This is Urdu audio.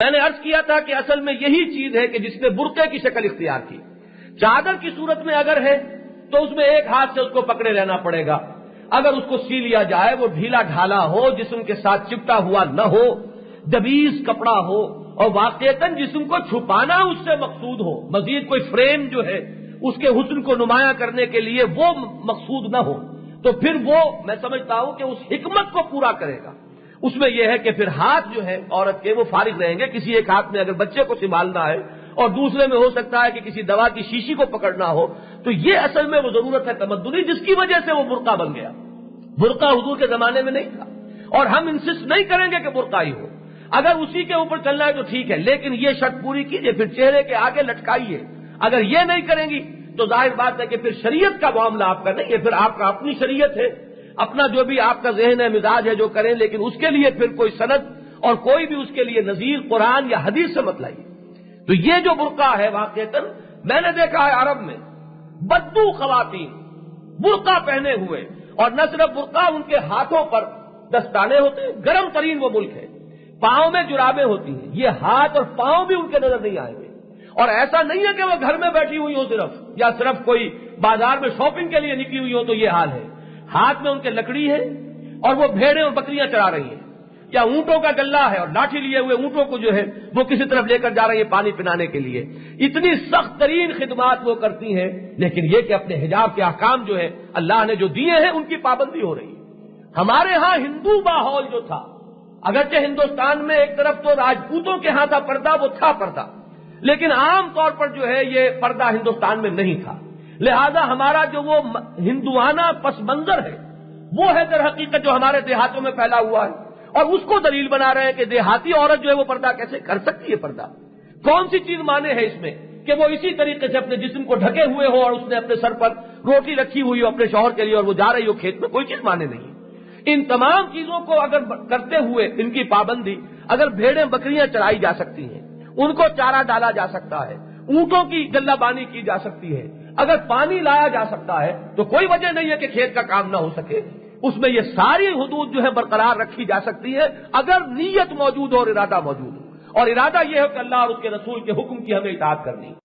میں نے عرض کیا تھا کہ اصل میں یہی چیز ہے کہ جس نے برقعے کی شکل اختیار کی. چادر کی صورت میں اگر ہے تو اس میں ایک ہاتھ سے اس کو پکڑے رہنا پڑے گا. اگر اس کو سی لیا جائے وہ ڈھیلا ڈھالا ہو، جسم کے ساتھ چپٹا ہوا نہ ہو، دبیز کپڑا ہو اور واقعتاً جسم کو چھپانا اس سے مقصود ہو، مزید کوئی فریم جو ہے اس کے حسن کو نمایاں کرنے کے لیے وہ مقصود نہ ہو، تو پھر وہ میں سمجھتا ہوں کہ اس حکمت کو پورا کرے گا. اس میں یہ ہے کہ پھر ہاتھ جو ہے عورت کے وہ فارغ رہیں گے. کسی ایک ہاتھ میں اگر بچے کو سنبھالنا ہے اور دوسرے میں ہو سکتا ہے کہ کسی دوا کی شیشی کو پکڑنا ہو، تو یہ اصل میں وہ ضرورت ہے تمدنی جس کی وجہ سے وہ برقع بن گیا. برقع حضور کے زمانے میں نہیں تھا اور ہم انسسٹ نہیں کریں گے کہ برقع ہی ہو. اگر اسی کے اوپر چلنا ہے تو ٹھیک ہے، لیکن یہ شرط پوری کیجئے، پھر چہرے کے آگے لٹکائیے. اگر یہ نہیں کریں گی تو ظاہر بات ہے کہ پھر شریعت کا معاملہ آپ کا نہیں ہے، پھر آپ کا اپنی شریعت ہے، اپنا جو بھی آپ کا ذہن ہے مزاج ہے جو کریں، لیکن اس کے لیے پھر کوئی سند اور کوئی بھی اس کے لیے نظیر قرآن یا حدیث سے مت لائیے. تو یہ جو برقع ہے واقعتاً میں نے دیکھا ہے عرب میں بدو خواتین برقع پہنے ہوئے، اور نہ صرف برقع، ان کے ہاتھوں پر دستانے ہوتے ہیں. گرم ترین وہ ملک ہے، پاؤں میں جرابیں ہوتی ہیں، یہ ہاتھ اور پاؤں بھی ان کے نظر نہیں آئیں گے. اور ایسا نہیں ہے کہ وہ گھر میں بیٹھی ہوئی ہو صرف، یا صرف کوئی بازار میں شاپنگ کے لیے نکلی ہوئی ہو تو یہ حال ہے. ہاتھ میں ان کے لکڑی ہے اور وہ بھیڑیں اور بکریاں چرا رہی ہیں، یا اونٹوں کا گلہ ہے اور لاٹھی لیے ہوئے اونٹوں کو جو ہے وہ کسی طرف لے کر جا رہی ہے پانی پلانے کے لیے. اتنی سخت ترین خدمات وہ کرتی ہیں، لیکن یہ کہ اپنے حجاب کے احکام جو ہے اللہ نے جو دیے ہیں ان کی پابندی ہو رہی ہے. ہمارے ہاں ہندو ماحول جو تھا، اگرچہ ہندوستان میں ایک طرف تو راجپوتوں کے ہاں تھا پردہ، وہ تھا پردہ، لیکن عام طور پر جو ہے یہ پردہ ہندوستان میں نہیں تھا. لہذا ہمارا جو وہ ہندوانہ پس منظر ہے وہ ہے در حقیقت جو ہمارے دیہاتوں میں پھیلا ہوا ہے، اور اس کو دلیل بنا رہے ہیں کہ دیہاتی عورت جو ہے وہ پردہ کیسے کر سکتی ہے. پردہ کون سی چیز مانے ہے اس میں کہ وہ اسی طریقے سے اپنے جسم کو ڈھکے ہوئے ہو اور اس نے اپنے سر پر روٹی رکھی ہوئی ہو اپنے شوہر کے لیے اور وہ جا رہی ہو کھیت میں، کوئی چیز مانے نہیں. ان تمام چیزوں کو اگر کرتے ہوئے ان کی پابندی، اگر بھیڑیں بکریاں چرائی جا سکتی ہیں، ان کو چارہ ڈالا جا سکتا ہے، اونٹوں کی غلہ بانی کی جا سکتی ہے، اگر پانی لایا جا سکتا ہے، تو کوئی وجہ نہیں ہے کہ کھیت کا کام نہ ہو سکے. اس میں یہ ساری حدود جو ہے برقرار رکھی جا سکتی ہے اگر نیت موجود ہو اور ارادہ موجود ہو. اور ارادہ یہ ہے کہ اللہ اور اس کے رسول کے حکم کی ہمیں اطاعت کرنی.